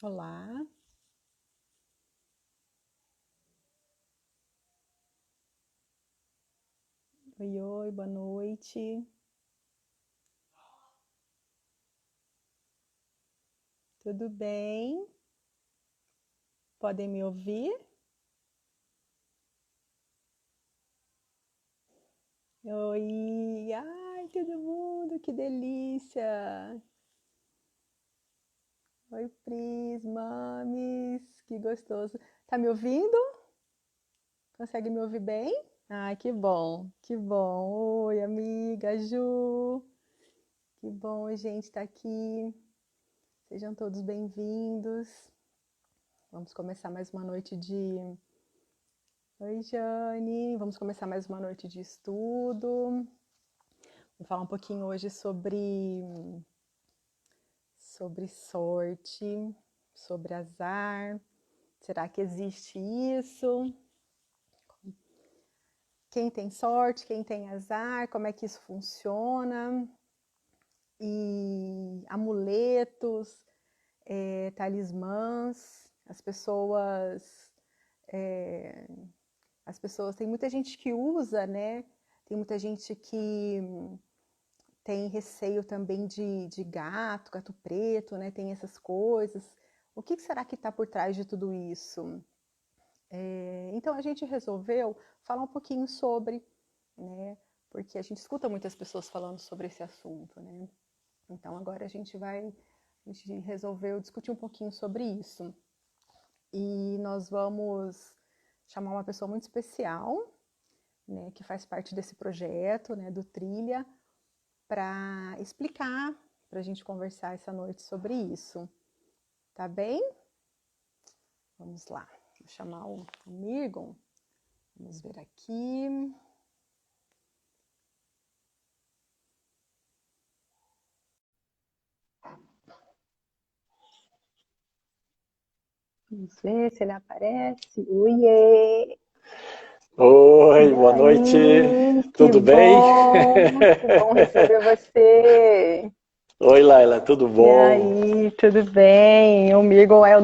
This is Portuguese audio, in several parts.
Olá, oi, oi, boa noite, tudo bem? Podem me ouvir? Oi, ai, todo mundo, que delícia! Oi, Pris, mames, que gostoso. Tá me ouvindo? Consegue me ouvir bem? Ai, que bom, que bom. Oi, amiga Ju, que bom, gente, tá aqui. Sejam todos bem-vindos. Vamos começar mais uma noite de Oi, Jane. Vamos começar mais uma noite de estudo. Vou falar um pouquinho hoje sobre sorte, sobre azar. Será que existe isso? Quem tem sorte, quem tem azar, como é que isso funciona? E amuletos, talismãs, as pessoas, tem muita gente que usa, né? Tem muita gente que tem receio também de gato preto, né? Tem essas coisas. O que será que está por trás de tudo isso? Então a gente resolveu falar um pouquinho sobre, né? Porque a gente escuta muitas pessoas falando sobre esse assunto, né? Então agora a gente resolveu discutir um pouquinho sobre isso. E nós vamos chamar uma pessoa muito especial, né, que faz parte desse projeto, né, do Trilha, para explicar, para a gente conversar essa noite sobre isso. Tá bem? Vamos lá. Vou chamar o amigo. Vamos ver aqui. Vamos ver se ele aparece. Oiê! Oi, E boa noite. aí? Tudo bem? Que bom receber você. Oi, Laila, tudo E bom? aí, tudo bem? O Mirgon é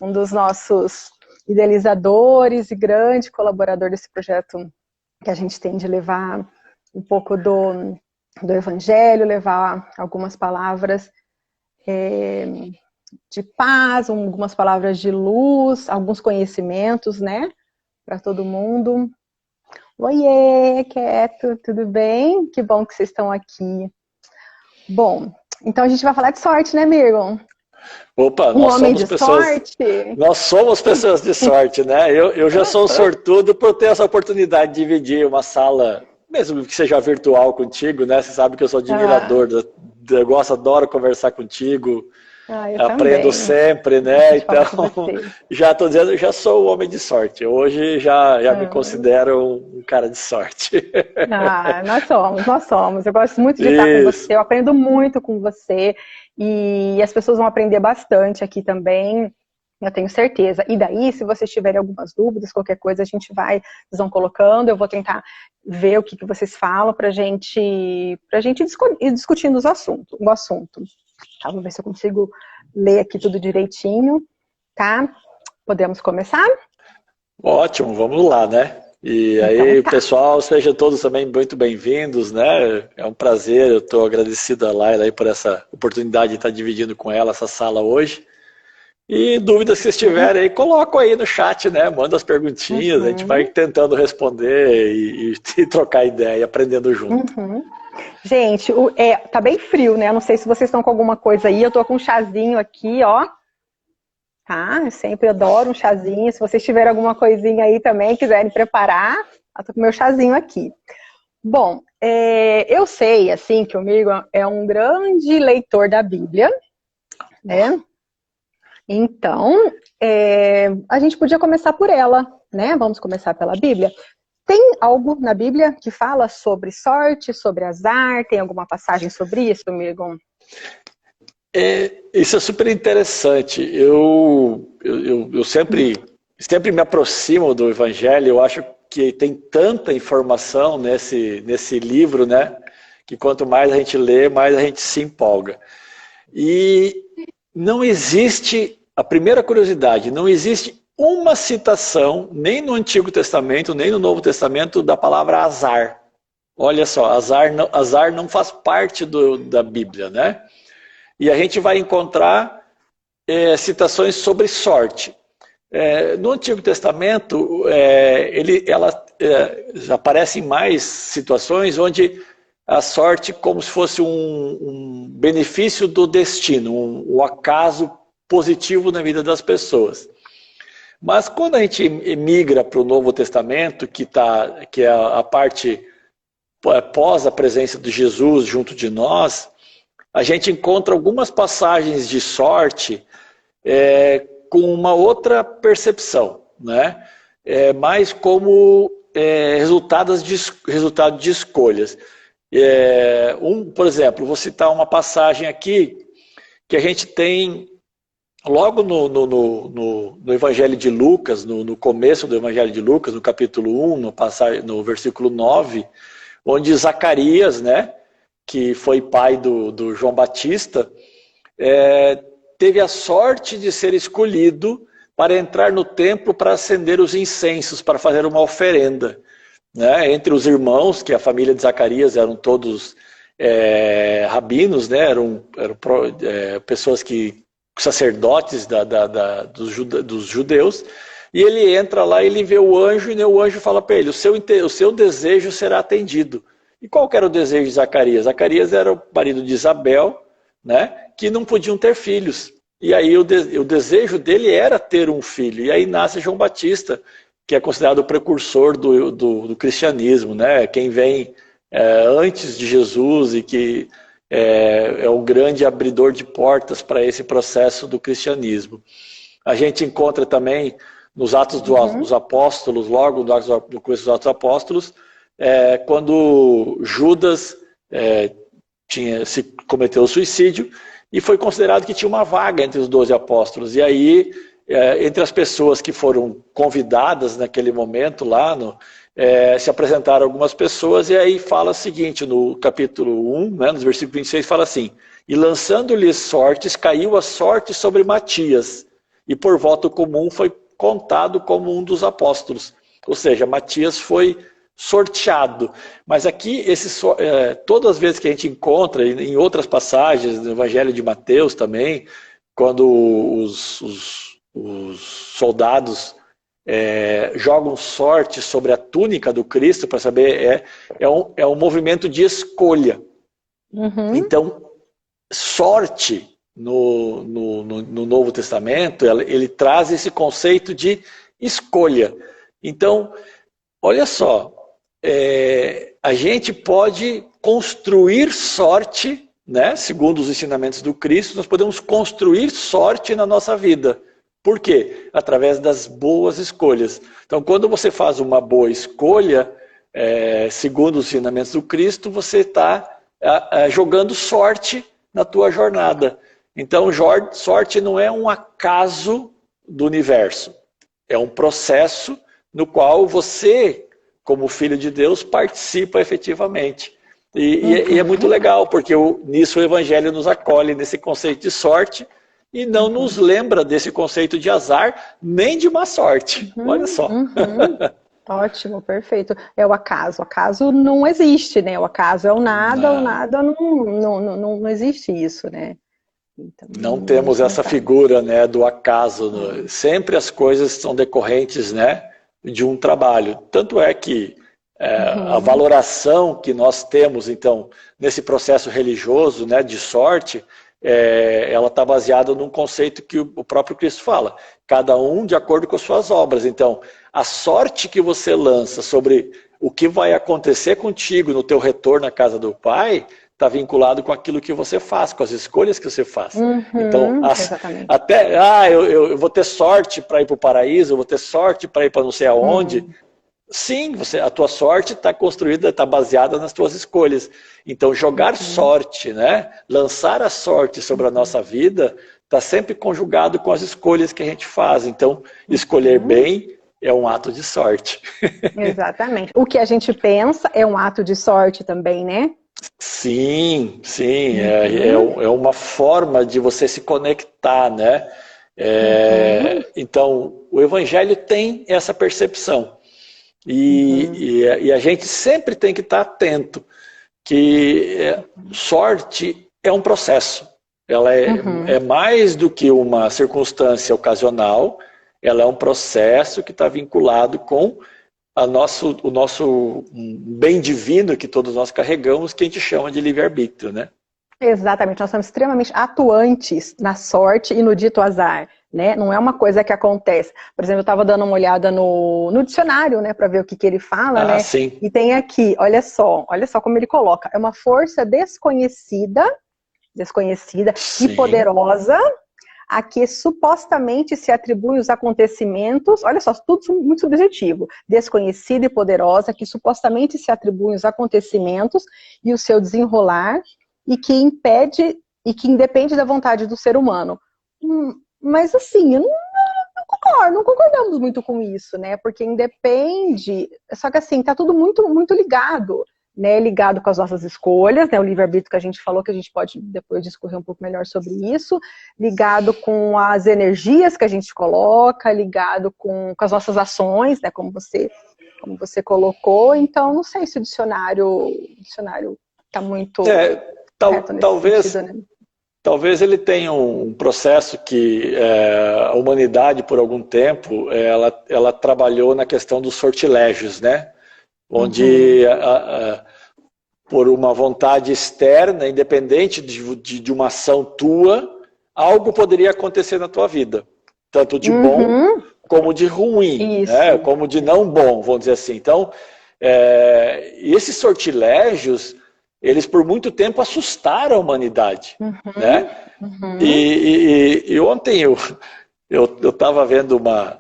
um dos nossos idealizadores e grande colaborador desse projeto que a gente tem de levar um pouco do Evangelho, levar algumas palavras de paz, algumas palavras de luz, alguns conhecimentos, né, para todo mundo. Oiê, Keto, tudo bem? Que bom que vocês estão aqui. Bom, então a gente vai falar de sorte, né, Mirgon? Opa, Um homem de sorte? nós somos pessoas de sorte, né? Eu já sou um sortudo por ter essa oportunidade de dividir uma sala, mesmo que seja virtual contigo, né? Você sabe que eu sou Ah, admirador, eu gosto, adoro conversar contigo. eu Aprendo também. sempre, né? Gosto de falar Então, com você. já estou dizendo, já sou um homem de sorte. Hoje já me Ah, considero um cara de sorte. nós somos, nós somos. Eu gosto muito de estar com Isso. você, eu aprendo muito com você e as pessoas vão aprender bastante aqui também, eu tenho certeza. E daí, se vocês tiverem algumas dúvidas, qualquer coisa, vocês vão colocando, eu vou tentar ver o que vocês falam pra gente ir discutindo o assunto. Tá, vou ver se eu consigo ler aqui tudo direitinho, tá? Podemos começar? Ótimo, vamos lá, né? E Então aí, tá. pessoal, sejam todos também muito bem-vindos, né? É um prazer, eu estou agradecido a Laila aí por essa oportunidade de estar dividindo com ela essa sala hoje. E dúvidas que vocês Uhum, tiverem aí, colocam aí no chat, né? Manda as perguntinhas, a gente vai uhum, tentando responder e trocar ideia, aprendendo junto. uhum. Gente, tá bem frio, né? Eu não sei se vocês estão com alguma coisa aí. Eu tô com um chazinho aqui, ó. Tá? Eu sempre adoro um chazinho. Se vocês tiverem alguma coisinha aí também, quiserem preparar, eu tô com meu chazinho aqui. Bom, eu sei, assim, que o Mirgo é um grande leitor da Bíblia, né? Então, a gente podia começar por ela, né? Vamos começar pela Bíblia. Tem algo na Bíblia que fala sobre sorte, sobre azar? Tem alguma passagem sobre isso, Mirgon? Isso é super interessante. Eu sempre me aproximo do Evangelho, eu acho que tem tanta informação nesse livro, né? Que quanto mais a gente lê, mais a gente se empolga. E não existe a primeira curiosidade, não existe uma citação, nem no Antigo Testamento, nem no Novo Testamento, da palavra azar. Olha só, azar não faz parte da Bíblia, né? E a gente vai encontrar citações sobre sorte. No Antigo Testamento, aparecem mais situações onde a sorte como se fosse um benefício do destino, um acaso positivo na vida das pessoas. Mas quando a gente migra para o Novo Testamento, que é a parte pós a presença de Jesus junto de nós, a gente encontra algumas passagens de sorte com uma outra percepção, né? Mais como resultado de escolhas. Por exemplo, vou citar uma passagem aqui que a gente tem logo no Evangelho de Lucas, no começo do Evangelho de Lucas, no capítulo 1, no versículo 9, onde Zacarias, né, que foi pai do João Batista, teve a sorte de ser escolhido para entrar no templo para acender os incensos, para fazer uma oferenda. Né? Entre os irmãos, que a família de Zacarias eram todos rabinos, né? eram pessoas sacerdotes dos judeus, e ele entra lá, ele vê o anjo, e o anjo fala para ele, o seu desejo será atendido. E qual que era o desejo de Zacarias? Zacarias era o marido de Isabel, né, que não podiam ter filhos. E aí o desejo dele era ter um filho. E aí nasce João Batista, que é considerado o precursor do cristianismo, né? Quem vem antes de Jesus e que é o grande abridor de portas para esse processo do cristianismo. A gente encontra também nos Atos dos Apóstolos, logo no começo dos Atos dos Apóstolos, quando Judas cometeu o suicídio e foi considerado que tinha uma vaga entre os 12 apóstolos. E aí, entre as pessoas que foram convidadas naquele momento lá, se apresentaram algumas pessoas, e aí fala o seguinte, no capítulo 1, né, nos versículos 26, fala assim, e lançando-lhes sortes, caiu a sorte sobre Matias, e por voto comum foi contado como um dos apóstolos. Ou seja, Matias foi sorteado. Mas aqui, todas as vezes que a gente encontra, em outras passagens, no Evangelho de Mateus também, quando os soldados jogam sorte sobre a túnica do Cristo, para saber, é um movimento de escolha. Então, sorte no Novo Testamento, ele traz esse conceito de escolha. Então, olha só, a gente pode construir sorte, né? Segundo os ensinamentos do Cristo, nós podemos construir sorte na nossa vida. Por quê? Através das boas escolhas. Então, quando você faz uma boa escolha, segundo os ensinamentos do Cristo, você está jogando sorte na tua jornada. Então, sorte não é um acaso do universo. É um processo no qual você, como filho de Deus, participa efetivamente. E é muito legal, porque nisso o Evangelho nos acolhe nesse conceito de sorte e não nos lembra desse conceito de azar, nem de má sorte. Olha só. Ótimo, perfeito. É o acaso. O acaso não existe, né? O acaso é o nada não existe isso, né? Então, não temos essa figura, né, do acaso. Sempre as coisas são decorrentes, né, de um trabalho. Tanto é que a valoração que nós temos, então, nesse processo religioso, né, de sorte, ela está baseada num conceito que o próprio Cristo fala. Cada um de acordo com as suas obras. Então, a sorte que você lança sobre o que vai acontecer contigo no teu retorno à casa do Pai está vinculado com aquilo que você faz, com as escolhas que você faz. Então, eu vou ter sorte para ir para o paraíso, eu vou ter sorte para ir para não sei aonde. Sim, a tua sorte está construída, está baseada nas tuas escolhas. Então, jogar sorte, né? Lançar a sorte sobre a nossa vida, está sempre conjugado com as escolhas que a gente faz. Então, escolher bem é um ato de sorte. Exatamente. O que a gente pensa é um ato de sorte também, né? Sim, sim. É uma forma de você se conectar, né? Então, o Evangelho tem essa percepção. E a gente sempre tem que estar atento que sorte é um processo. Ela é mais do que uma circunstância ocasional, ela é um processo que está vinculado com o nosso bem divino que todos nós carregamos, que a gente chama de livre-arbítrio, né? Exatamente, nós somos extremamente atuantes na sorte e no dito azar, né? Não é uma coisa que acontece. Por exemplo, eu estava dando uma olhada no dicionário, né, para ver o que ele fala, né? Sim. E tem aqui, olha só como ele coloca, é uma força desconhecida Sim. e poderosa a que supostamente se atribuem os acontecimentos, olha só, tudo muito subjetivo, desconhecida e poderosa, que supostamente se atribuem os acontecimentos e o seu desenrolar, e que impede, e que independe da vontade do ser humano. Mas assim, eu não concordamos muito com isso, né? Porque independe, só que assim, tá tudo muito, muito ligado, né? Ligado com as nossas escolhas, né? O livre-arbítrio que a gente falou, que a gente pode depois discorrer um pouco melhor sobre isso, ligado com as energias que a gente coloca, ligado com as nossas ações, né? Como você colocou. Então, não sei se o dicionário tá muito correto nesse sentido, né? Talvez ele tenha um processo que a humanidade, por algum tempo, ela trabalhou na questão dos sortilégios, né? Onde, por uma vontade externa, independente de uma ação tua, algo poderia acontecer na tua vida. Tanto de bom como de ruim, né? Como de não bom, vamos dizer assim. Então, esses sortilégios, eles por muito tempo assustaram a humanidade, né? E ontem eu estava vendo uma...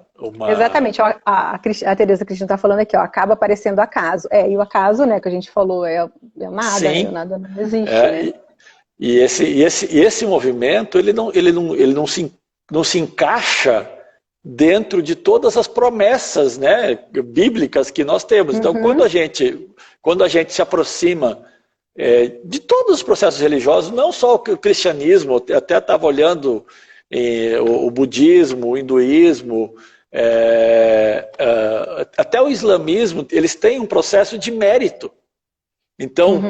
Exatamente, a Tereza Cristina está falando aqui, ó, acaba aparecendo acaso. E o acaso, né, que a gente falou, é nada, sim, né, o nada não existe, né? E esse movimento, ele não se encaixa dentro de todas as promessas, né, bíblicas que nós temos. Então, quando a gente se aproxima de todos os processos religiosos, não só o cristianismo, até estava olhando o budismo, o hinduísmo, até o islamismo, eles têm um processo de mérito. Então,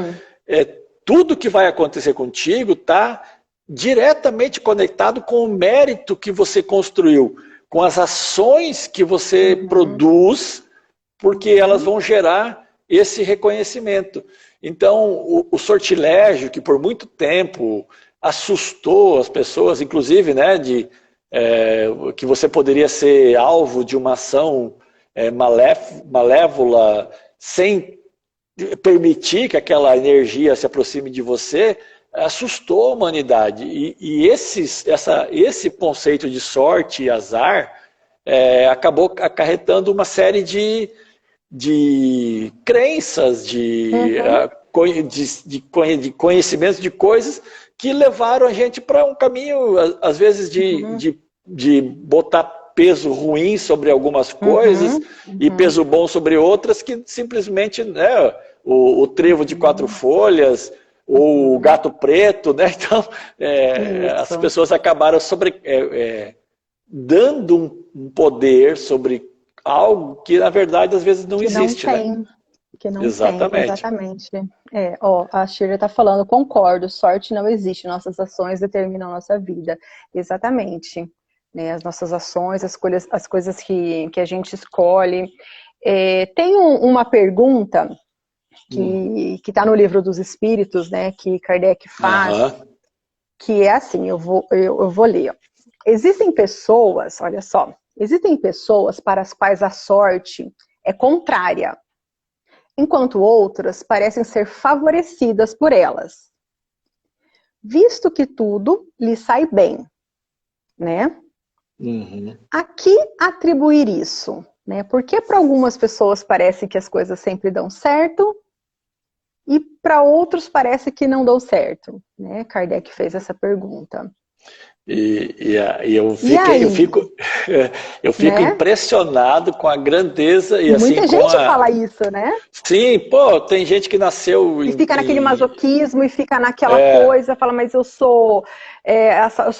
tudo que vai acontecer contigo está diretamente conectado com o mérito que você construiu, com as ações que você produz, porque elas vão gerar esse reconhecimento. Então, o sortilégio, que por muito tempo assustou as pessoas, inclusive, né, que você poderia ser alvo de uma ação malévola, sem permitir que aquela energia se aproxime de você, assustou a humanidade. E esse conceito de sorte e azar acabou acarretando uma série de crenças, de conhecimentos de coisas que levaram a gente para um caminho, às vezes, de botar peso ruim sobre algumas coisas e peso bom sobre outras, que simplesmente, né, o trevo de 4 folhas, ou o gato preto, né? Então, as pessoas acabaram dando um poder sobre algo que, na verdade, às vezes não existe, né? Que não exatamente. tem, exatamente. A Shirley está falando, concordo, sorte não existe, nossas ações determinam a nossa vida. Exatamente. Né, as nossas ações, as coisas que a gente escolhe. Tem uma pergunta que está no Livro dos Espíritos, né, que Kardec faz, que é assim, eu vou ler. Existem pessoas, olha só, existem pessoas para as quais a sorte é contrária, enquanto outras parecem ser favorecidas por elas, visto que tudo lhe sai bem, né? A que atribuir isso? Né? Porque para algumas pessoas parece que as coisas sempre dão certo e para outros parece que não dão certo, né? Kardec fez essa pergunta. E eu fico Né? impressionado com a grandeza e assim Muita com gente a... fala isso, né? Sim, pô, tem gente que nasceu E fica naquele em... masoquismo e fica naquela coisa, fala, mas eu sou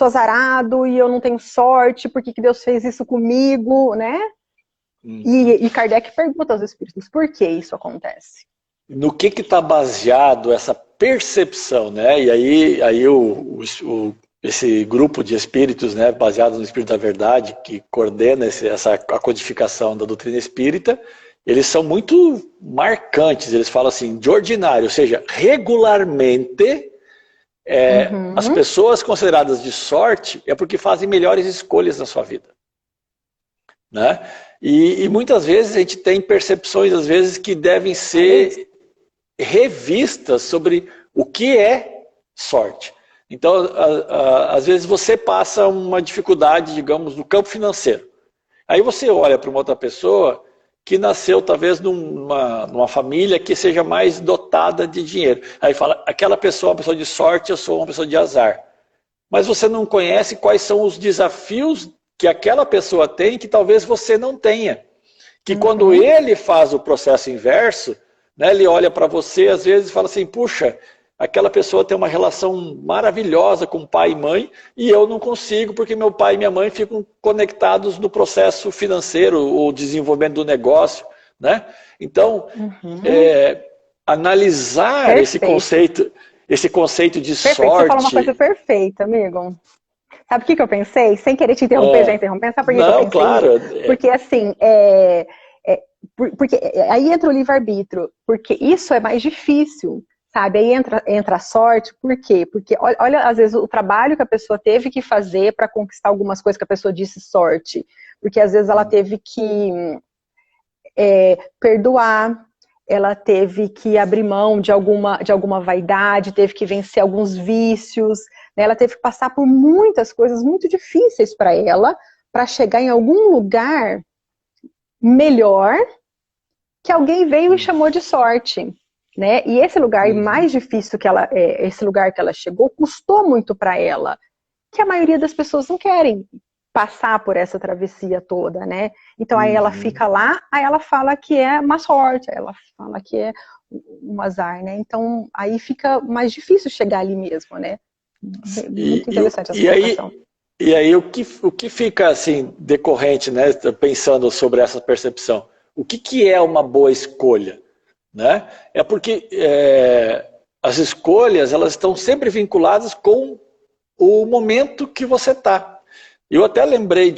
azarado e eu não tenho sorte, por que que Deus fez isso comigo, né? E Kardec pergunta aos espíritos, por que isso acontece? No que está baseado essa percepção, né? E aí esse grupo de espíritos, né, baseado no Espírito da Verdade, que coordena a codificação da doutrina espírita, eles são muito marcantes. Eles falam assim, de ordinário, ou seja, regularmente, as pessoas consideradas de sorte é porque fazem melhores escolhas na sua vida, né? E muitas vezes a gente tem percepções, às vezes, que devem ser revistas sobre o que é sorte. Então, às vezes você passa uma dificuldade, digamos, no campo financeiro. Aí você olha para uma outra pessoa que nasceu talvez numa família que seja mais dotada de dinheiro. Aí fala, aquela pessoa é uma pessoa de sorte, eu sou uma pessoa de azar. Mas você não conhece quais são os desafios que aquela pessoa tem que talvez você não tenha. Que quando ele faz o processo inverso, né, ele olha para você às vezes e fala assim, puxa, aquela pessoa tem uma relação maravilhosa com pai e mãe e eu não consigo porque meu pai e minha mãe ficam conectados no processo financeiro, o desenvolvimento do negócio, né? Então, analisar esse conceito de sorte... Você falou uma coisa perfeita, amigo. Sabe o que eu pensei? Sem querer te interromper, já interrompendo, sabe por que eu pensei? Claro. Porque assim, porque aí entra o livre-arbítrio, porque isso é mais difícil, sabe? Aí entra a sorte, por quê? Porque olha, às vezes, o trabalho que a pessoa teve que fazer para conquistar algumas coisas que a pessoa disse sorte, porque às vezes ela teve que perdoar, ela teve que abrir mão de alguma vaidade, teve que vencer alguns vícios, né? Ela teve que passar por muitas coisas muito difíceis para ela, para chegar em algum lugar melhor que alguém veio e chamou de sorte, né? E esse lugar mais difícil esse lugar que ela chegou, custou muito para ela, que a maioria das pessoas não querem passar por essa travessia toda, né? Então aí ela fica lá, aí ela fala que é uma sorte, aí ela fala que é um azar, né? Então aí fica mais difícil chegar ali mesmo, né? Muito interessante essa colocação. E aí o que fica assim decorrente, né? Pensando sobre essa percepção, o que é uma boa escolha, né? É porque as escolhas elas estão sempre vinculadas com o momento que você está. Eu até lembrei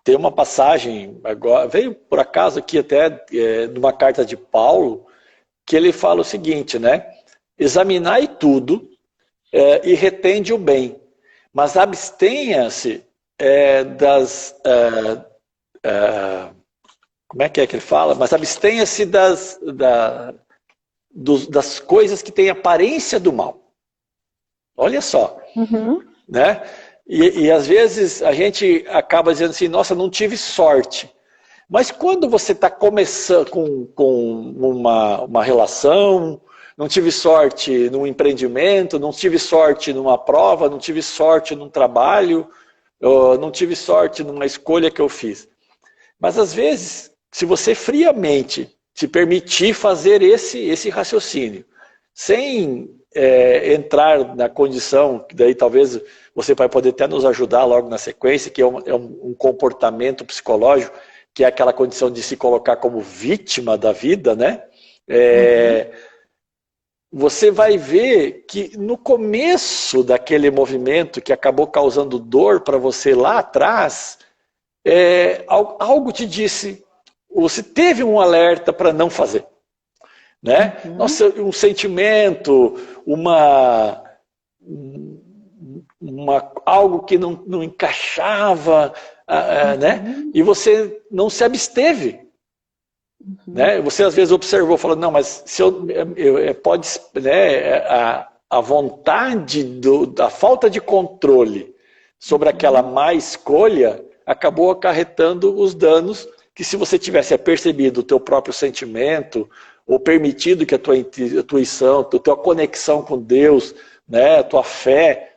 tem uma passagem, agora veio por acaso aqui até de uma carta de Paulo, que ele fala o seguinte, né? Examinai tudo e retende o bem, mas abstenha-se como é que ele fala? Mas abstenha-se das coisas que têm aparência do mal. Olha só, né? E às vezes a gente acaba dizendo assim, nossa, não tive sorte. Mas quando você está começando com uma relação, não tive sorte num empreendimento, não tive sorte numa prova, não tive sorte num trabalho, não tive sorte numa escolha que eu fiz. Mas às vezes, se você friamente se permitir fazer esse raciocínio, sem entrar na condição, que daí talvez você vai poder até nos ajudar logo na sequência, que é um comportamento psicológico, que é aquela condição de se colocar como vítima da vida, né? Você vai ver que no começo daquele movimento que acabou causando dor para você lá atrás, algo te disse, você teve um alerta para não fazer. Né? Nossa, um sentimento, algo que não encaixava, né? E você não se absteve. Né? Você às vezes observou, falando, não, mas se pode, né, a vontade da falta de controle sobre aquela má escolha acabou acarretando os danos que, se você tivesse percebido o teu próprio sentimento, ou permitido que a tua intuição, a tua conexão com Deus, né, a tua fé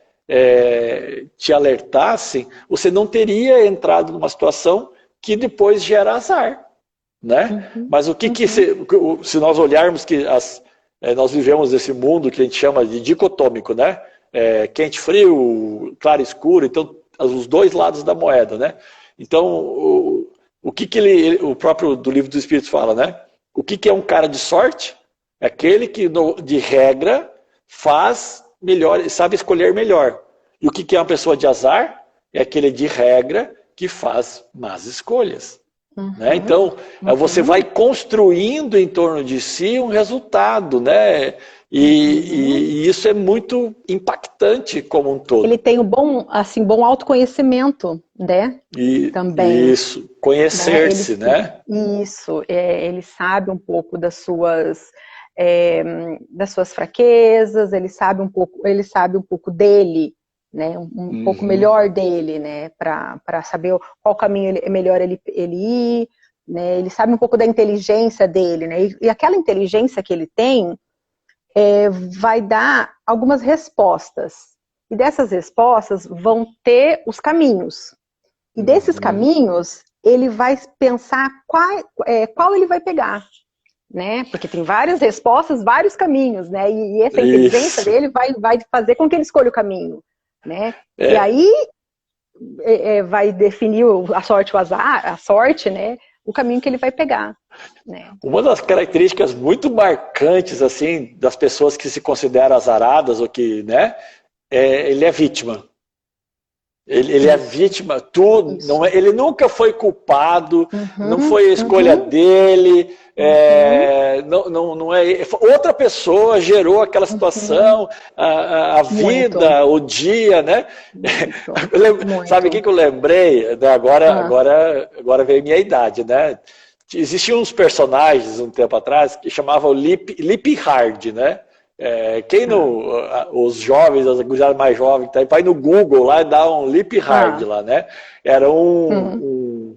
te alertassem, você não teria entrado numa situação que depois gera azar, né? Mas o que se nós olharmos que nós vivemos nesse mundo que a gente chama de dicotômico, né? Quente, frio, claro, escuro, então os dois lados da moeda, né? Então, o o próprio do Livro dos Espíritos fala, né? O que é um cara de sorte? É aquele que, de regra, faz melhor, sabe escolher melhor. E o que é uma pessoa de azar? É aquele de regra que faz más escolhas. Né? Então, você vai construindo em torno de si um resultado, né? E isso é muito impactante como um todo. Ele tem bom autoconhecimento, né? Também. Isso, conhecer-se, né? Isso, ele sabe um pouco das suas fraquezas, ele sabe um pouco dele, né? Um pouco melhor dele, né? Para saber qual caminho é melhor ele ir, né? Ele sabe um pouco da inteligência dele, né? E aquela inteligência que ele tem vai dar algumas respostas. E dessas respostas vão ter os caminhos. E desses caminhos, ele vai pensar qual ele vai pegar. Né? Porque tem várias respostas, vários caminhos, né? E essa inteligência dele vai fazer com que ele escolha o caminho. Né? E aí vai definir a sorte, o azar, a sorte, né? O caminho que ele vai pegar. Né? Uma das características muito marcantes assim das pessoas que se consideram azaradas ou que, né, ele é vítima. Ele é vítima, tudo. Ele nunca foi culpado, não foi a escolha dele, não é. Outra pessoa gerou aquela situação, a vida, o dia, né? Sabe o que eu lembrei? Agora veio minha idade, né? Existiam uns personagens um tempo atrás que chamavam Lip Hard, né? Os jovens, as gurizada mais jovens, vai no Google lá e dá um Lip Hard lá, né? Era um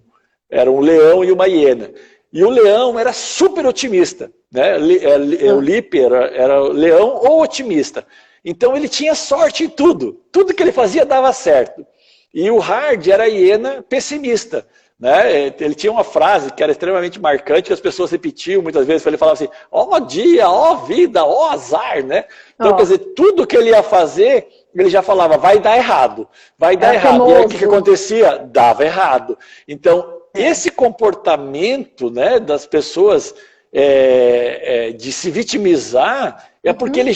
leão e uma hiena. E o leão era super otimista, né? O Lip era leão ou otimista. Então ele tinha sorte em tudo. Tudo que ele fazia dava certo. E o Hard era a hiena pessimista. Né? Ele tinha uma frase que era extremamente marcante, que as pessoas repetiam muitas vezes, ele falava assim, ó dia, ó vida, ó azar, né? Então, quer dizer, tudo que ele ia fazer, ele já falava, vai dar errado, vai dar errado. Famoso. E aí o que acontecia? Dava errado. Então, esse comportamento, né, das pessoas de se vitimizar, é porque ele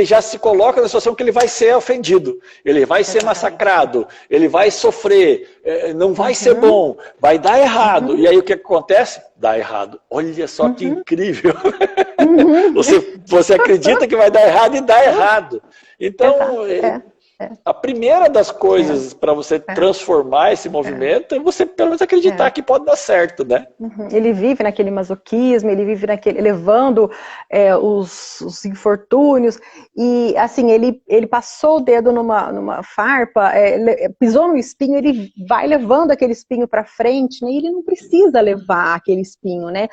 já se coloca na situação que ele vai ser ofendido, ele vai ser massacrado, ele vai sofrer, não vai ser bom, vai dar errado. E aí o que acontece? Dá errado. Olha só que incrível. Você acredita que vai dar errado e dá errado. Então, a primeira das coisas para você transformar esse movimento é você pelo menos acreditar que pode dar certo, né? Ele vive naquele masoquismo, ele vive levando os infortúnios, e assim, ele passou o dedo numa farpa, pisou no espinho, ele vai levando aquele espinho para frente, né? E ele não precisa levar aquele espinho, né?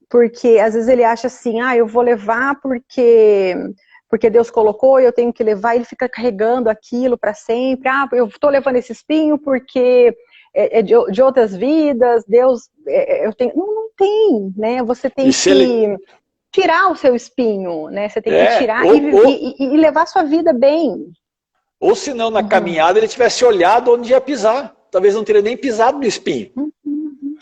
Porque às vezes ele acha assim, eu vou levar porque Deus colocou, eu tenho que levar, ele fica carregando aquilo para sempre. Eu estou levando esse espinho porque é de outras vidas, Deus, eu tenho... Não tem, né? Você tem que tirar o seu espinho, né? Você tem que tirar e levar a sua vida bem. Ou se não, na caminhada, ele tivesse olhado onde ia pisar. Talvez não teria nem pisado no espinho.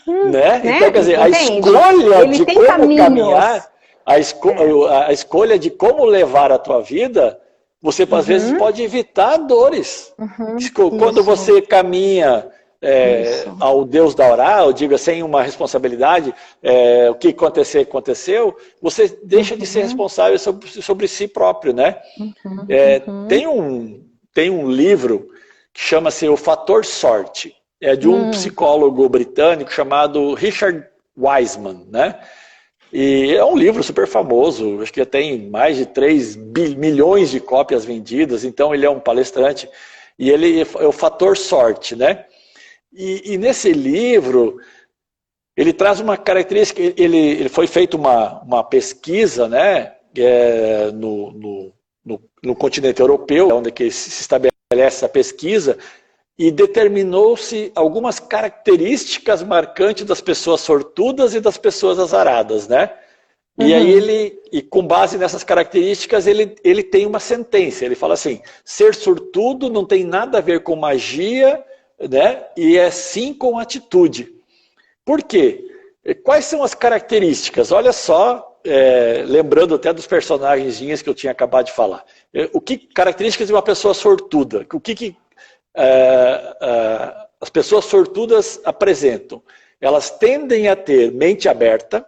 Né? Então, quer dizer, a escolha de como caminhar... A escolha de como levar a tua vida, você às vezes pode evitar dores. Quando você caminha ao Deus da Orá, eu digo sem uma responsabilidade, o que acontecer, aconteceu, você deixa de ser responsável sobre si próprio, né? Tem um livro que chama-se O Fator Sorte. É de um psicólogo britânico chamado Richard Wiseman, né? E é um livro super famoso, acho que tem mais de 3 milhões de cópias vendidas, então ele é um palestrante, e ele é o fator sorte, né? E nesse livro, ele traz uma característica, ele foi feita uma pesquisa, né, no continente europeu, onde que se estabelece essa pesquisa e determinou-se algumas características marcantes das pessoas sortudas e das pessoas azaradas, né? E aí e com base nessas características, ele tem uma sentença. Ele fala assim: ser sortudo não tem nada a ver com magia, né? E é sim com atitude. Por quê? Quais são as características? Olha só, lembrando até dos personagenzinhos que eu tinha acabado de falar. Características de uma pessoa sortuda? O que as pessoas sortudas apresentam? Elas tendem a ter mente aberta,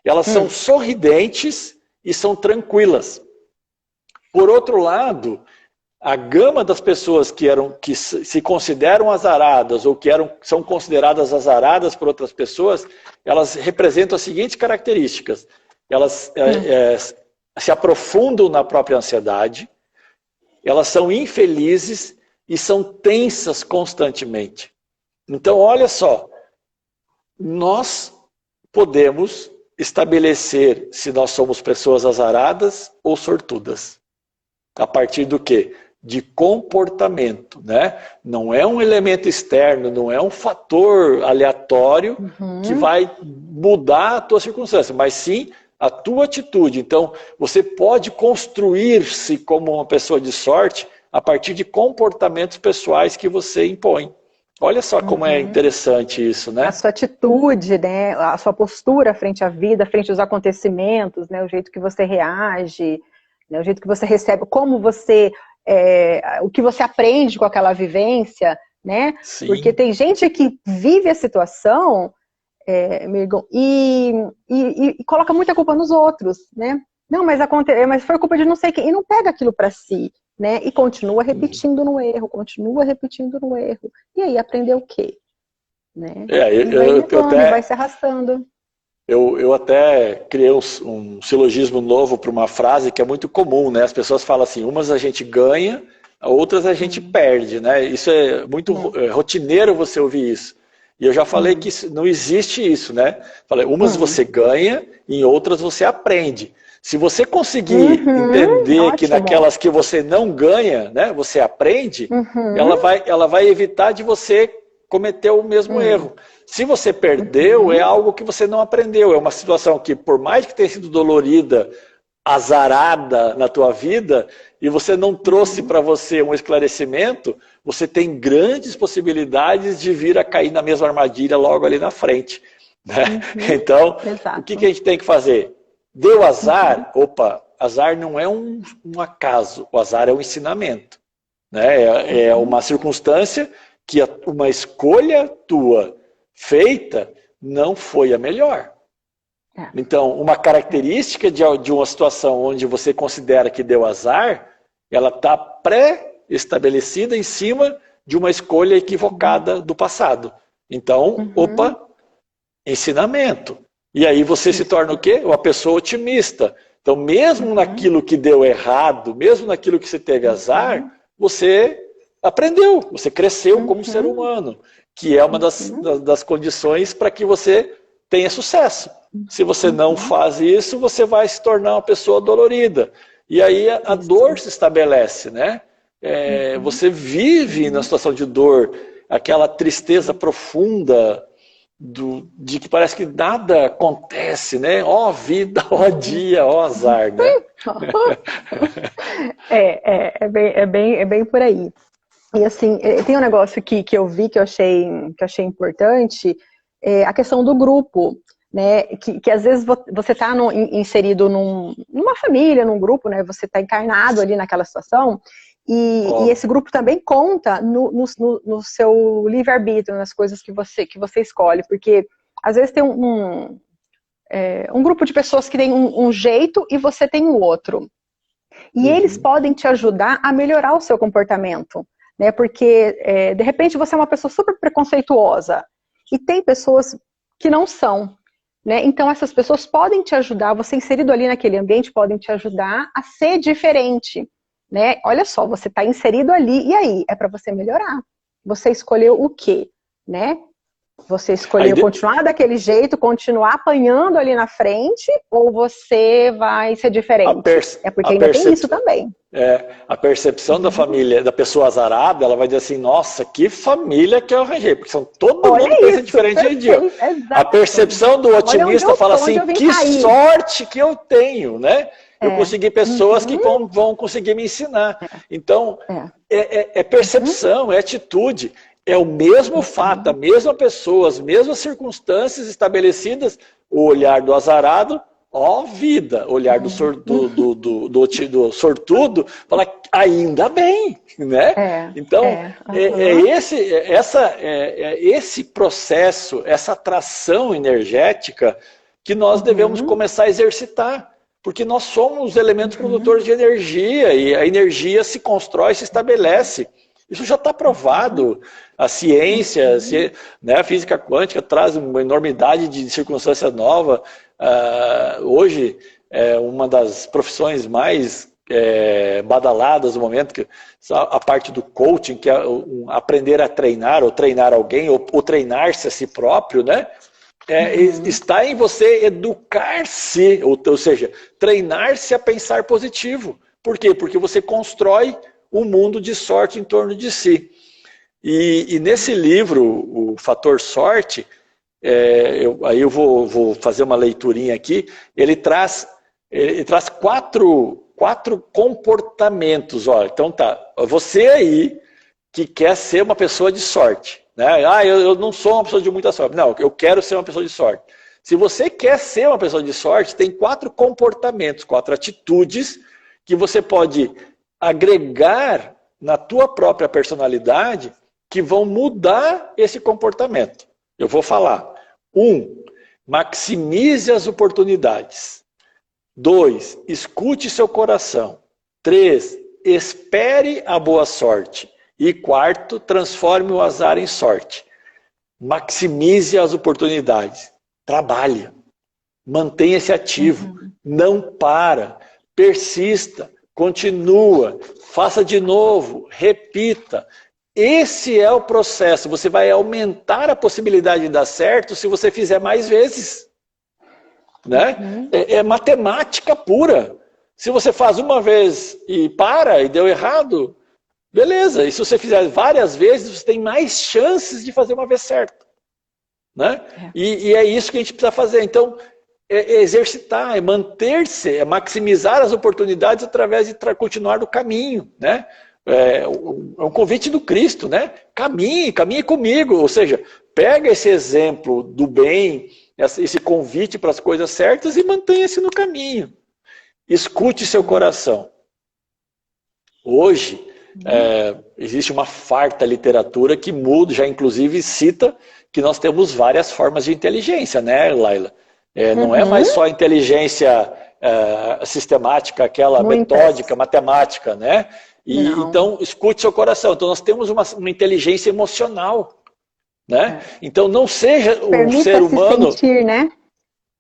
elas são sorridentes e são tranquilas. Por outro lado, a gama das pessoas que se consideram azaradas ou são consideradas azaradas por outras pessoas, elas representam as seguintes características. Elas se aprofundam na própria ansiedade, elas são infelizes e são tensas constantemente. Então, olha só, nós podemos estabelecer se nós somos pessoas azaradas ou sortudas. A partir do quê? De comportamento, né? Não é um elemento externo, não é um fator aleatório que vai mudar a tua circunstância, mas sim a tua atitude. Então, você pode construir-se como uma pessoa de sorte a partir de comportamentos pessoais que você impõe. Olha só como é interessante isso, né? A sua atitude, né? A sua postura frente à vida, frente aos acontecimentos, né? O jeito que você reage, né? O jeito que você recebe, como você, o que você aprende com aquela vivência, né? Sim. Porque tem gente que vive a situação, e coloca muita culpa nos outros, né? Não, mas foi culpa de não sei quem, e não pega aquilo para si, né? E continua repetindo no erro, E aí, aprendeu o quê? Né? Vai se arrastando. Eu até criei um silogismo novo para uma frase que é muito comum, né? As pessoas falam assim, umas a gente ganha, outras a gente perde, né? Isso é muito rotineiro você ouvir isso. E eu já falei que não existe isso, né? Falei, umas você ganha, em outras você aprende. Se você conseguir entender que naquelas que você não ganha, né, você aprende, ela vai evitar de você cometer o mesmo erro. Se você perdeu, é algo que você não aprendeu. É uma situação que, por mais que tenha sido dolorida, azarada na tua vida, e você não trouxe para você um esclarecimento, você tem grandes possibilidades de vir a cair na mesma armadilha logo ali na frente. Né? Então, o que a gente tem que fazer? Deu azar? Opa, azar não é um acaso, o azar é um ensinamento. Né? É uma circunstância que uma escolha tua feita não foi a melhor. Então, uma característica de uma situação onde você considera que deu azar, ela está pré-estabelecida em cima de uma escolha equivocada do passado. Então, opa, ensinamento. E aí você se torna o quê? Uma pessoa otimista. Então, mesmo naquilo que deu errado, mesmo naquilo que você teve azar, você aprendeu, você cresceu como ser humano, que é uma das condições para que você tenha sucesso. Se você não faz isso, você vai se tornar uma pessoa dolorida. E aí a dor se estabelece, né? Você vive na situação de dor, aquela tristeza profunda, de que parece que nada acontece, né? Ó vida, ó dia, ó azar, né? É bem por aí. E assim, tem um negócio que eu vi que eu achei importante, a questão do grupo, né? Que às vezes você está inserido numa família, num grupo, né? Você está encarnado ali naquela situação. E esse grupo também conta no seu livre-arbítrio, nas coisas que você escolhe, porque às vezes tem um grupo de pessoas que tem um jeito e você tem o outro. E eles podem te ajudar a melhorar o seu comportamento, né? Porque de repente você é uma pessoa super preconceituosa e tem pessoas que não são, né? Então essas pessoas podem te ajudar, você inserido ali naquele ambiente, podem te ajudar a ser diferente. Né? Olha só, você está inserido ali, e aí? É para você melhorar. Você escolheu o quê? Né? Você escolheu continuar daquele jeito, continuar apanhando ali na frente, ou você vai ser diferente? É porque ainda tem isso também. A percepção da família, da pessoa azarada, ela vai dizer assim, nossa, que família que eu arranjei, porque todo mundo pensa diferente hoje em dia. A percepção do otimista fala assim, que sorte que eu tenho, né? Eu consegui pessoas que vão conseguir me ensinar. Então, é percepção, é atitude. É o mesmo fato, a mesma pessoa, as mesmas circunstâncias estabelecidas, o olhar do azarado, ó vida, o olhar do sortudo, fala, ainda bem, né? Então, esse processo, essa atração energética que nós devemos começar a exercitar, porque nós somos elementos produtores de energia, e a energia se constrói, se estabelece. Isso já está provado. A ciência, né, a física quântica traz uma enormidade de circunstância nova. Hoje, é uma das profissões mais badaladas no momento, que a parte do coaching, que é aprender a treinar, ou treinar alguém, ou treinar-se a si próprio, né? Está em você educar-se, ou seja, treinar-se a pensar positivo. Por quê? Porque você constrói um mundo de sorte em torno de si. E nesse livro, o Fator Sorte, aí eu vou fazer uma leiturinha aqui, ele traz quatro comportamentos. Olha, então tá, você aí que quer ser uma pessoa de sorte, né? Eu não sou uma pessoa de muita sorte. Não, eu quero ser uma pessoa de sorte. Se você quer ser uma pessoa de sorte, tem 4 comportamentos, 4 atitudes que você pode agregar na tua própria personalidade que vão mudar esse comportamento. Eu vou falar. 1, maximize as oportunidades. 2, escute seu coração. 3, espere a boa sorte. E 4, transforme o azar em sorte. Maximize as oportunidades. Trabalhe. Mantenha-se ativo. Não para. Persista. Continua, faça de novo, repita. Esse é o processo. Você vai aumentar a possibilidade de dar certo se você fizer mais vezes. Né? É matemática pura. Se você faz uma vez e para e deu errado, beleza. E se você fizer várias vezes, você tem mais chances de fazer uma vez certo. Né? E é isso que a gente precisa fazer. Então, exercitar, é manter-se, é maximizar as oportunidades através de continuar no caminho, né? É um convite do Cristo, né? Caminhe comigo, ou seja, pega esse exemplo do bem, esse convite para as coisas certas e mantenha-se no caminho. Escute seu coração. Hoje, existe uma farta literatura que muda, já inclusive cita que nós temos várias formas de inteligência, né, Laila? Não é mais só inteligência sistemática, aquela metódica, matemática, né? Então, escute seu coração. Então, nós temos uma inteligência emocional, né? Então, não seja um ser humano... sentir, né?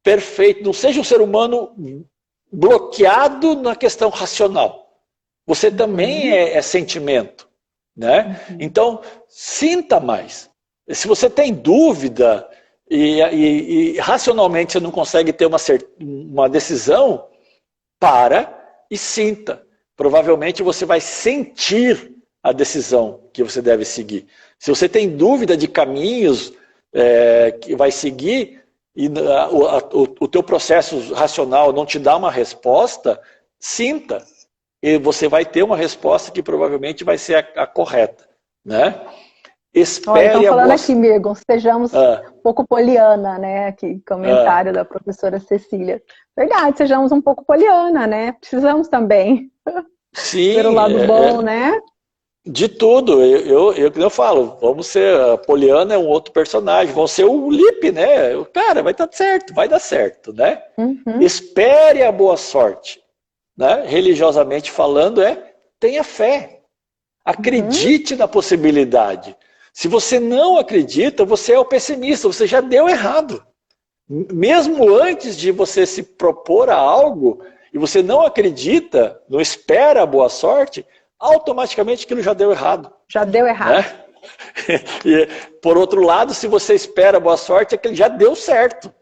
Perfeito. Não seja um ser humano bloqueado na questão racional. Você também é sentimento, né? Então, sinta mais. Se você tem dúvida... E racionalmente você não consegue ter uma decisão, para e sinta. Provavelmente você vai sentir a decisão que você deve seguir. Se você tem dúvida de caminhos que vai seguir e o teu processo racional não te dá uma resposta, sinta. E você vai ter uma resposta que provavelmente vai ser a correta, né? Estão falando aqui, Mirgon, sejamos um pouco poliana, né? Aqui, comentário da professora Cecília. Verdade, sejamos um pouco poliana, né? Precisamos também. Sim. Ter o lado bom, né? De tudo. Eu falo, vamos ser... A Poliana é um outro personagem, vão ser o Lipe, né? Cara, vai dar certo, né? Espere a boa sorte. Né? Religiosamente falando, tenha fé. Acredite na possibilidade. Se você não acredita, você é o pessimista, você já deu errado. Mesmo antes de você se propor a algo, e você não acredita, não espera a boa sorte, automaticamente aquilo já deu errado. Já deu errado. Né? E, por outro lado, se você espera boa sorte, é que ele já deu certo.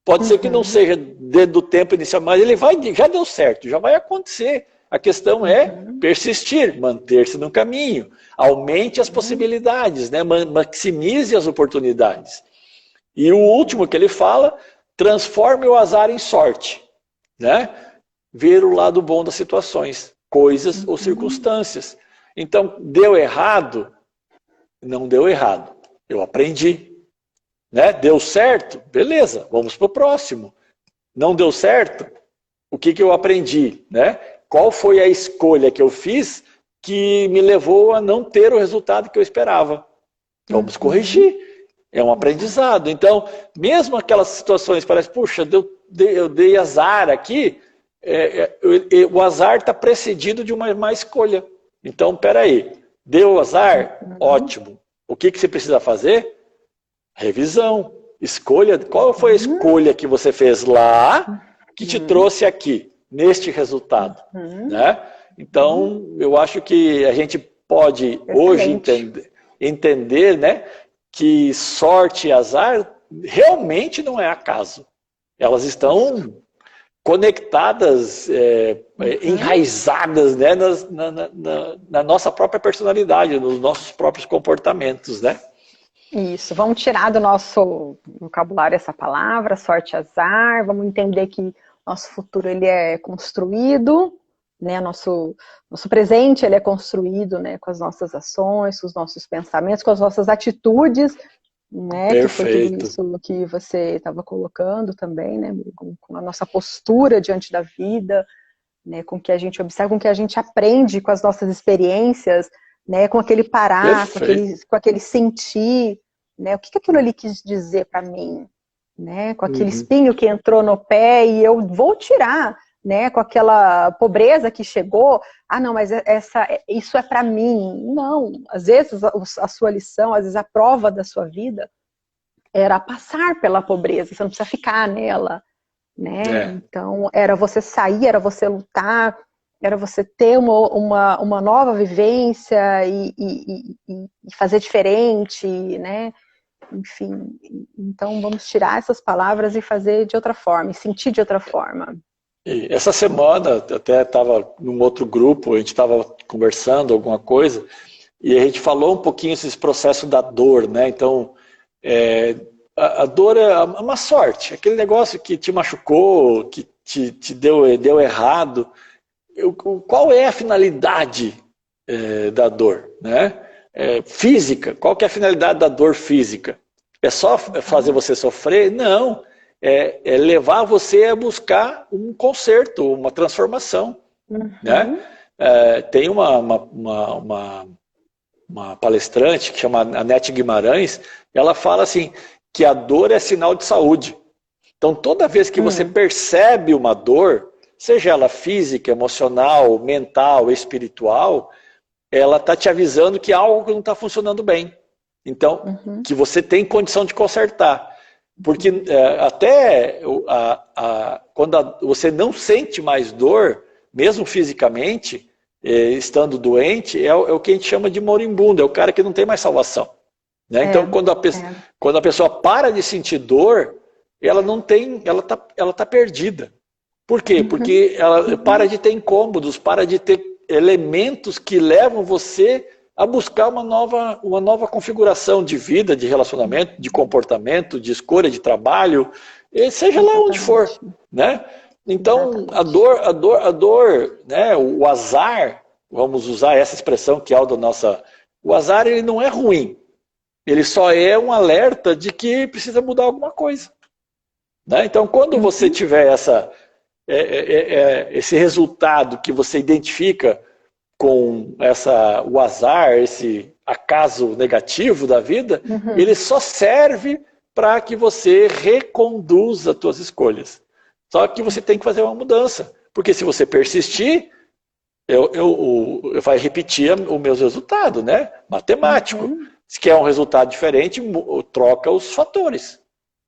Pode ser que não seja dentro do tempo inicial, mas ele já deu certo, já vai acontecer. A questão é persistir, manter-se no caminho, aumente as possibilidades, né? Maximize as oportunidades. E o último que ele fala, transforme o azar em sorte, né? Ver o lado bom das situações, coisas ou circunstâncias. Então, deu errado? Não deu errado. Eu aprendi. Né? Deu certo? Beleza, vamos para o próximo. Não deu certo? O que eu aprendi? Né? Qual foi a escolha que eu fiz que me levou a não ter o resultado que eu esperava? Vamos corrigir. É um aprendizado. Então, mesmo aquelas situações que parecem, puxa, eu dei azar aqui, o azar está precedido de uma má escolha. Então, peraí, deu azar? Ótimo. O que você precisa fazer? Revisão. Escolha. Qual foi a escolha que você fez lá que te trouxe aqui, neste resultado? Né? Então, eu acho que a gente pode hoje entender, né, que sorte e azar realmente não é acaso. Elas estão conectadas, enraizadas, né, na nossa própria personalidade, nos nossos próprios comportamentos, né? Isso, vamos tirar do nosso vocabulário essa palavra, sorte e azar, vamos entender que nosso futuro ele é construído, né, nosso presente ele é construído, né, com as nossas ações, com os nossos pensamentos, com as nossas atitudes, né, Perfeito. Que foi tudo isso que você estava colocando também, né, com a nossa postura diante da vida, né, com o que a gente observa, com o que a gente aprende com as nossas experiências, né, com aquele parar, com aquele sentir, né, o que aquilo ali quis dizer para mim, né, com aquele espinho que entrou no pé e eu vou tirar, né, com aquela pobreza que chegou, não, mas isso é para mim. Não, às vezes a sua lição, às vezes a prova da sua vida era passar pela pobreza, você não precisa ficar nela, né, Então era você sair, era você lutar, era você ter uma nova vivência e fazer diferente, né? Enfim, então vamos tirar essas palavras e fazer de outra forma, e sentir de outra forma. E essa semana, até estava num outro grupo, a gente estava conversando alguma coisa, e a gente falou um pouquinho esse processo da dor, né? Então, a dor é uma sorte, aquele negócio que te machucou, que te deu errado. Qual é a finalidade da dor, né? Física, qual que é a finalidade da dor física? É só fazer você sofrer? Não, é levar você a buscar um conserto, uma transformação, né? Tem uma palestrante que chama Anete Guimarães, ela fala assim, que a dor é sinal de saúde. Então toda vez que você percebe uma dor, seja ela física, emocional, mental, espiritual, ela está te avisando que algo não está funcionando bem. Então, que você tem condição de consertar. Porque até quando você não sente mais dor, mesmo fisicamente, estando doente, é o que a gente chama de moribundo, é o cara que não tem mais salvação. Né? Então, quando a pessoa para de sentir dor, ela está perdida. Por quê? Porque ela para de ter incômodos, para de ter elementos que levam você a buscar uma nova configuração de vida, de relacionamento, de comportamento, de escolha de trabalho, seja lá onde for, né? Então, a dor, né? O azar, vamos usar essa expressão que é da nossa... O azar, ele não é ruim, ele só é um alerta de que precisa mudar alguma coisa. Né? Então, quando você tiver esse resultado que você identifica com o azar, esse acaso negativo da vida, ele só serve para que você reconduza as suas escolhas. Só que você tem que fazer uma mudança, porque se você persistir, vai repetir os meus resultados, né? Matemático. Se quer um resultado diferente, troca os fatores.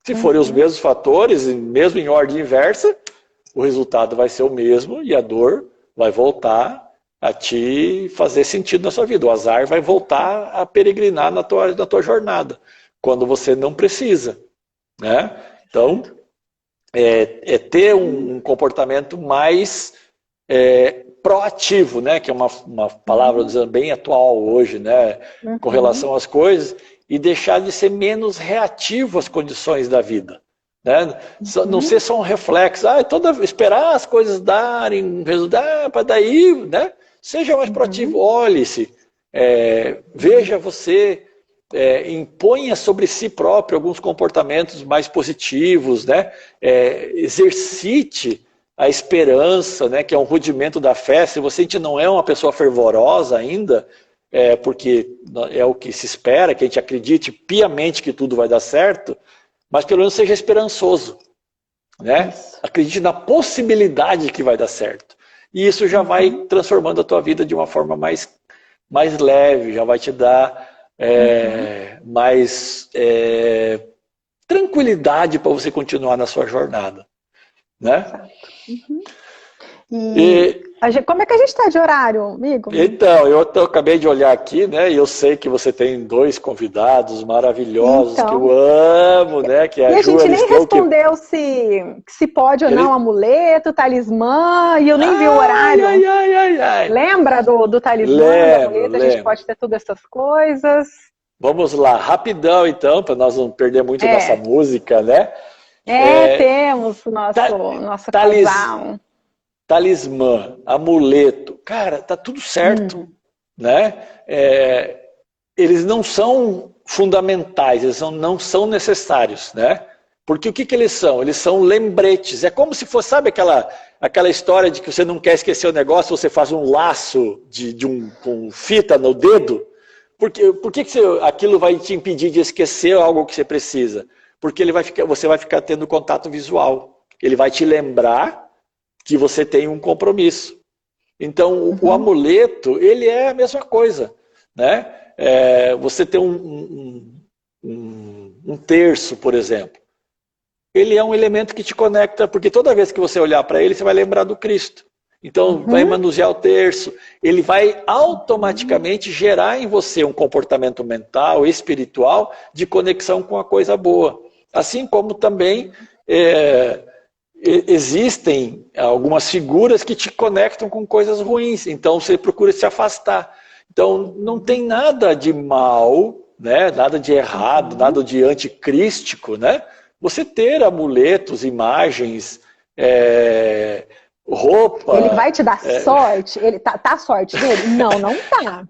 Se forem os mesmos fatores, mesmo em ordem inversa, o resultado vai ser o mesmo e a dor vai voltar a te fazer sentido na sua vida. O azar vai voltar a peregrinar na tua jornada, quando você não precisa, né? Então, ter um comportamento mais proativo, né? Que é uma palavra bem atual hoje, né? Com relação às coisas, e deixar de ser menos reativo às condições da vida. Né? Não ser só um reflexo, esperar as coisas darem um resultado, para daí, né? Seja mais proativo, olhe-se, veja você, imponha sobre si próprio alguns comportamentos mais positivos, né? Exercite a esperança, né? Que é um rudimento da fé. Se você não é uma pessoa fervorosa ainda, porque é o que se espera, que a gente acredite piamente que tudo vai dar certo, mas pelo menos seja esperançoso, né? Acredite na possibilidade que vai dar certo. E isso já vai transformando a tua vida de uma forma mais leve, já vai te dar mais tranquilidade para você continuar na sua jornada, né? Como é que a gente está de horário, amigo? Então, eu acabei de olhar aqui, né? E eu sei que você tem 2 convidados maravilhosos que eu amo, né? Que é a gente nem respondeu se pode ou não amuleto, talismã, e eu nem vi o horário. Lembra do talismã, do amuleto? A gente pode ter todas essas coisas. Vamos lá, rapidão então, para nós não perder muito nossa música, né? Temos o nosso casal. Talismã, amuleto, cara, tá tudo certo, né? Eles não são fundamentais, eles não são necessários, né? Porque o que eles são? Eles são lembretes. É como se fosse, sabe aquela história de que você não quer esquecer o negócio, você faz um laço com fita no dedo? Por que aquilo vai te impedir de esquecer algo que você precisa? Porque você vai ficar tendo contato visual. Ele vai te lembrar que você tem um compromisso. Então, o amuleto, ele é a mesma coisa, né? Você tem um terço, por exemplo. Ele é um elemento que te conecta, porque toda vez que você olhar para ele, você vai lembrar do Cristo. Então, vai manusear o terço. Ele vai automaticamente gerar em você um comportamento mental, espiritual, de conexão com a coisa boa. Assim como também existem algumas figuras que te conectam com coisas ruins, então você procura se afastar. Então não tem nada de mal, né? Nada de errado, nada de anticrístico, né? Você ter amuletos, imagens, roupa... Ele vai te dar sorte? Ele tá a sorte dele? Não tá.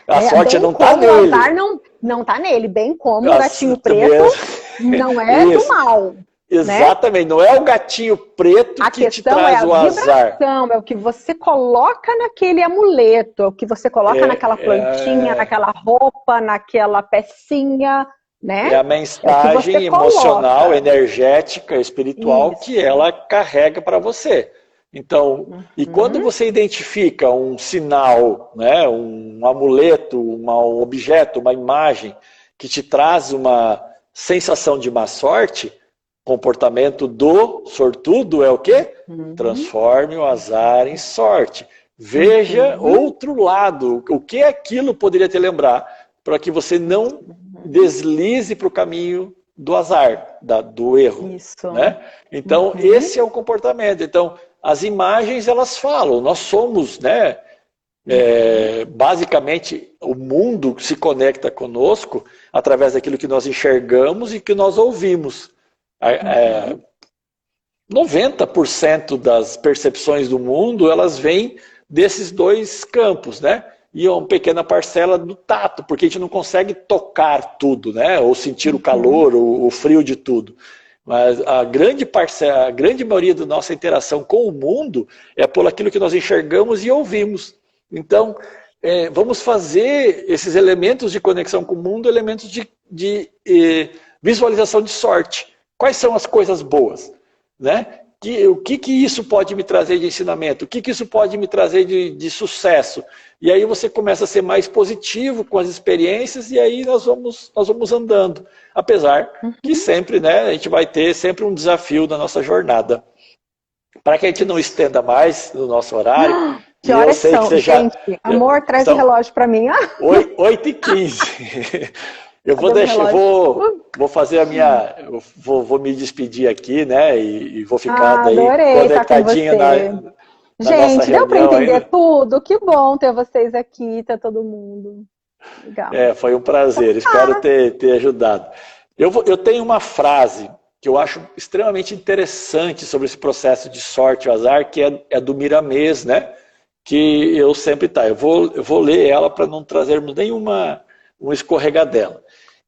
A sorte não tá nele. O azar não tá nele, bem como o gatinho preto não é do mal. Exatamente, né? Não é o gatinho preto que te traz o azar. A questão é a vibração, é o que você coloca naquele amuleto, é o que você coloca naquela plantinha, naquela roupa, naquela pecinha, né? É a mensagem emocional, energética, espiritual que ela carrega para você. Então, e quando você identifica um sinal, né, um amuleto, um objeto, uma imagem que te traz uma sensação de má sorte, comportamento do sortudo é o quê? Transforme o azar em sorte. Veja outro lado. O que aquilo poderia te lembrar para que você não deslize para o caminho do azar, do erro. Isso. Né? Então, esse é o comportamento. Então, as imagens, elas falam. Nós somos, né? Basicamente, o mundo se conecta conosco através daquilo que nós enxergamos e que nós ouvimos. 90% das percepções do mundo, elas vêm desses 2 campos, né? E uma pequena parcela do tato, porque a gente não consegue tocar tudo, né? Ou sentir o calor, o frio de tudo. Mas a grande maioria da nossa interação com o mundo é por aquilo que nós enxergamos e ouvimos. Então, vamos fazer esses elementos de conexão com o mundo, elementos de visualização de sorte. Quais são as coisas boas? Né? O que isso pode me trazer de ensinamento? O que isso pode me trazer de sucesso? E aí você começa a ser mais positivo com as experiências e aí nós vamos andando. Apesar que sempre, né, a gente vai ter sempre um desafio na nossa jornada. Para que a gente não estenda mais no nosso horário, Que E eu horas sei que são? você já... Gente, amor, traz o São relógio para mim. 8h15. Eu vou Cadê meu deixar, relógio? vou fazer a minha, eu vou me despedir aqui, né? E vou ficar Ah, daí adorei estar com conectadinho você. na nossa Gente, deu para reunião entender ainda. tudo? Que bom ter vocês aqui, tá todo mundo. Legal. Foi um prazer, espero Ah, ter ajudado. Eu tenho uma frase que eu acho extremamente interessante sobre esse processo de sorte e azar, que é do Miramês, né? Que eu sempre eu vou ler ela para não trazermos nenhuma escorregadela.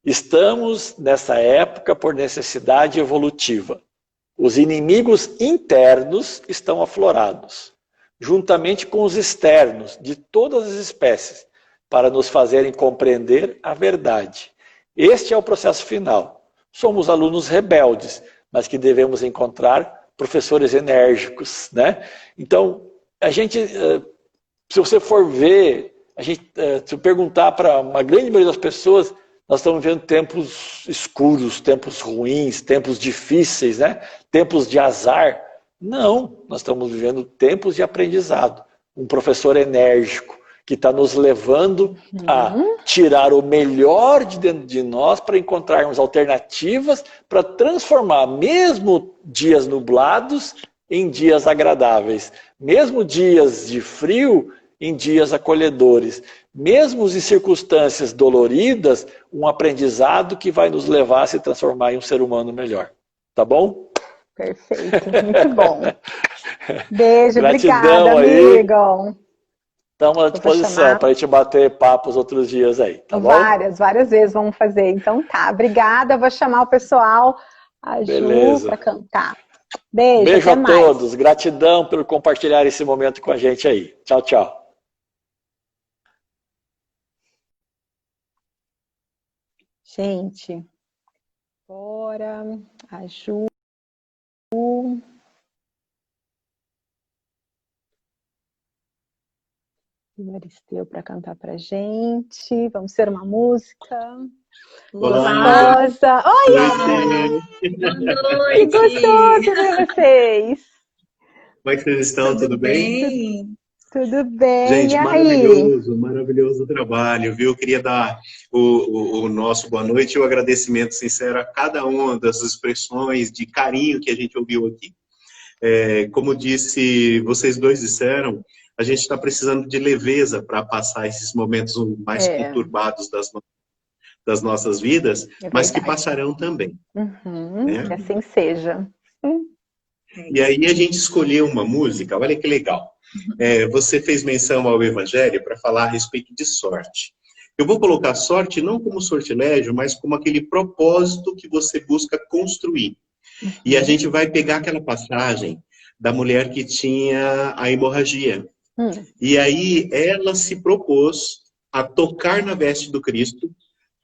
Estamos nessa época por necessidade evolutiva. Os inimigos internos estão aflorados, juntamente com os externos de todas as espécies, para nos fazerem compreender a verdade. Este é o processo final. Somos alunos rebeldes, mas que devemos encontrar professores enérgicos, né? Então, a gente, se você for ver, se eu perguntar para uma grande maioria das pessoas, nós estamos vivendo tempos escuros, tempos ruins, tempos difíceis, né? Tempos de azar. Não, nós estamos vivendo tempos de aprendizado. Um professor enérgico que está nos levando a tirar o melhor de dentro de nós para encontrarmos alternativas para transformar mesmo dias nublados em dias agradáveis, mesmo dias de frio em dias acolhedores, mesmo em circunstâncias doloridas, um aprendizado que vai nos levar a se transformar em um ser humano melhor. Tá bom? perfeito, muito bom. Beijo, obrigada, Gratidão aí. amigo. Estamos à Eu vou disposição chamar para a gente bater papos outros dias aí, tá bom? várias vezes vamos fazer. Então tá, obrigada. Eu vou chamar o pessoal, a Ju, Beleza. para cantar. Beijo, Beijo até a mais. todos. Gratidão por compartilhar esse momento com a gente aí. Tchau, tchau. Gente, bora, a Ju. Maristeu para cantar pra gente. Vamos ser uma música. Olá, Gostosa. Oi, boa que noite. gostoso ver vocês. Como é que vocês estão? Tudo bem? Tudo, tudo bem? E Gente, aí? maravilhoso, maravilhoso trabalho, viu? Eu queria dar o nosso boa noite e o agradecimento sincero a cada uma das expressões de carinho que a gente ouviu aqui. Como disse, vocês dois disseram, a gente está precisando de leveza para passar esses momentos mais conturbados das nossas vidas, mas que passarão também. Né? Que assim seja. E aí a gente escolheu uma música, olha que legal. Você fez menção ao Evangelho para falar a respeito de sorte. Eu vou colocar sorte não como sortilégio, mas como aquele propósito que você busca construir. E a gente vai pegar aquela passagem da mulher que tinha a hemorragia. E aí ela se propôs a tocar na veste do Cristo,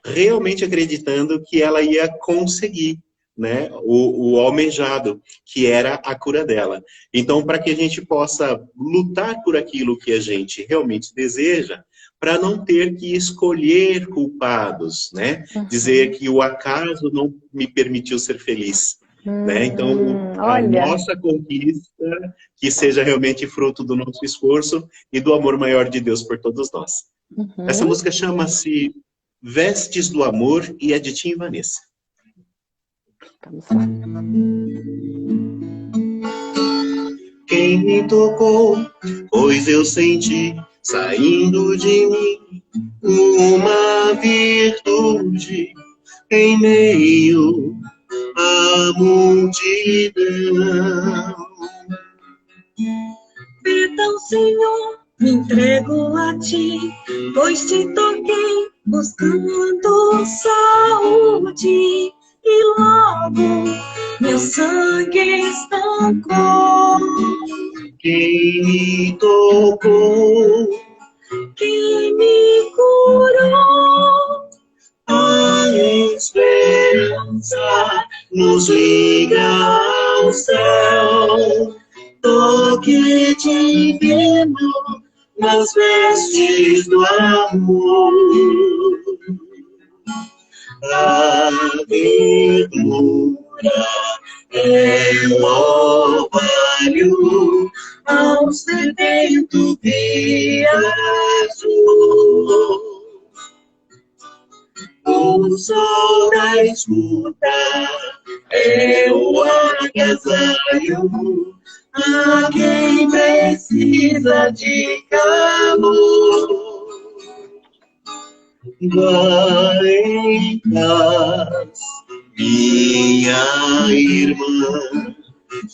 realmente acreditando que ela ia conseguir, né, o almejado, que era a cura dela. Então, para que a gente possa lutar por aquilo que a gente realmente deseja, para não ter que escolher culpados, né? Dizer que o acaso não me permitiu ser feliz. Né? Então, a nossa conquista, que seja realmente fruto do nosso esforço e do amor maior de Deus por todos nós. Essa música chama-se Vestes do Amor e é de Tim e Vanessa. Vamos lá. Quem me tocou, pois eu senti, saindo de mim, uma virtude em meio à multidão. Então, Senhor, me entrego a ti, pois te toquei, buscando saúde, e logo meu sangue estancou. Quem me tocou, Quem me curou, a esperança nos liga ao céu. Toque divino nas vestes do amor. A ternura é o orvalho ao sedento vinho. o sol da escuta, é o agasalho a quem precisa de calor. Vai em paz, minha irmã,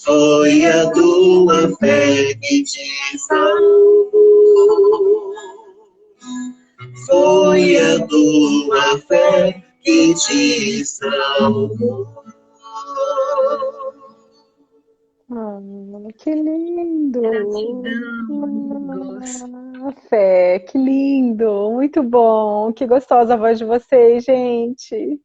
foi a tua fé que te salvou. Foi a tua fé que te salvou. Que lindo! Gratidão. Fé, que lindo! Muito bom! Que gostosa a voz de vocês, gente!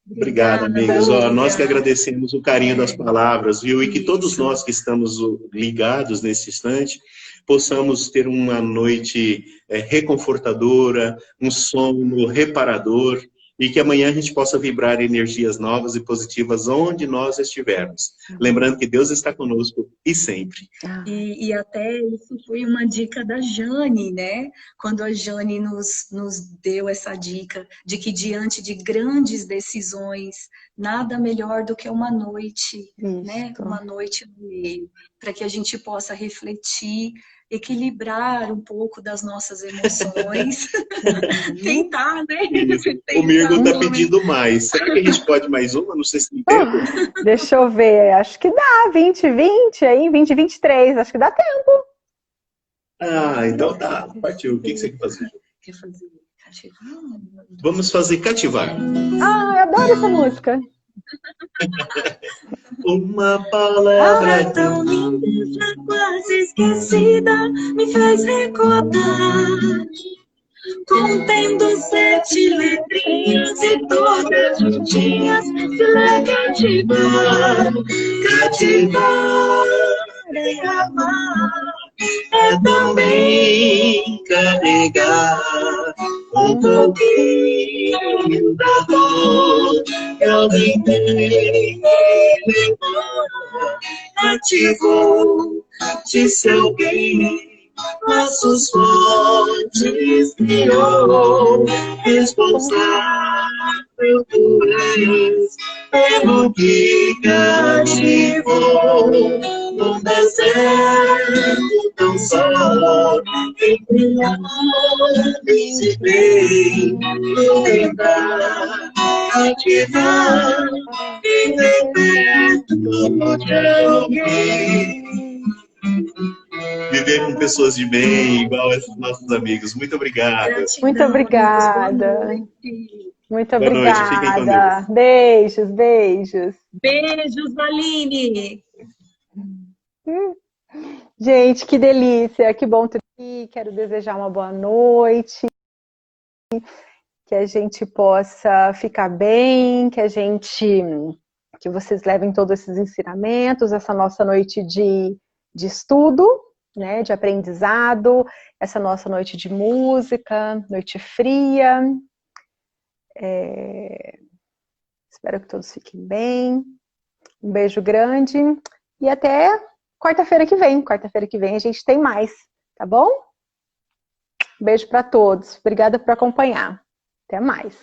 Obrigado, amigos. Nós que agradecemos o carinho das palavras, viu? E que todos nós que estamos ligados nesse instante possamos ter uma noite reconfortadora, um sono reparador, e que amanhã a gente possa vibrar energias novas e positivas onde nós estivermos. Lembrando que Deus está conosco e sempre. E até isso foi uma dica da Jane, né? Quando a Jane nos deu essa dica de que diante de grandes decisões, nada melhor do que uma noite, né? Uma noite no meio, para que a gente possa refletir, equilibrar um pouco das nossas emoções. Tentar, né? O Mirgo está pedindo mais. Será que a gente pode mais uma? Não sei se tem tempo. Deixa eu ver, acho que dá, 2020 aí, 2023, acho que dá tempo. Ah, então tá, partiu. O que você quer fazer? Quer fazer cativar? Vamos fazer cativar. Ah, eu adoro essa música. Uma palavra Tão linda, já quase esquecida, me fez recordar. Contendo 7 letrinhas e todas juntinhas, se lê cativar. Cativar é amar, é também carregar um pouquinho da dor que alguém tem que levar. Ativou, disse alguém, laços fortes criou, responsável tu és pelo que cativou. No deserto tão só, entre homens de bem, tentar ativar e ver perto de alguém. Viver com pessoas de bem, igual esses nossos amigos. Muito obrigado. Muito obrigada. Muito Boa noite, fiquem com obrigada. Deus. Beijos, beijos. Beijos, Aline! Gente, que delícia, que bom ter aqui. Quero desejar uma boa noite, que a gente possa ficar bem, que vocês levem todos esses ensinamentos, essa nossa noite de estudo, né, de aprendizado, essa nossa noite de música, noite fria. Espero que todos fiquem bem. Um beijo grande e até quarta-feira que vem. Quarta-feira que vem a gente tem mais, tá bom? Beijo para todos. Obrigada por acompanhar. Até mais.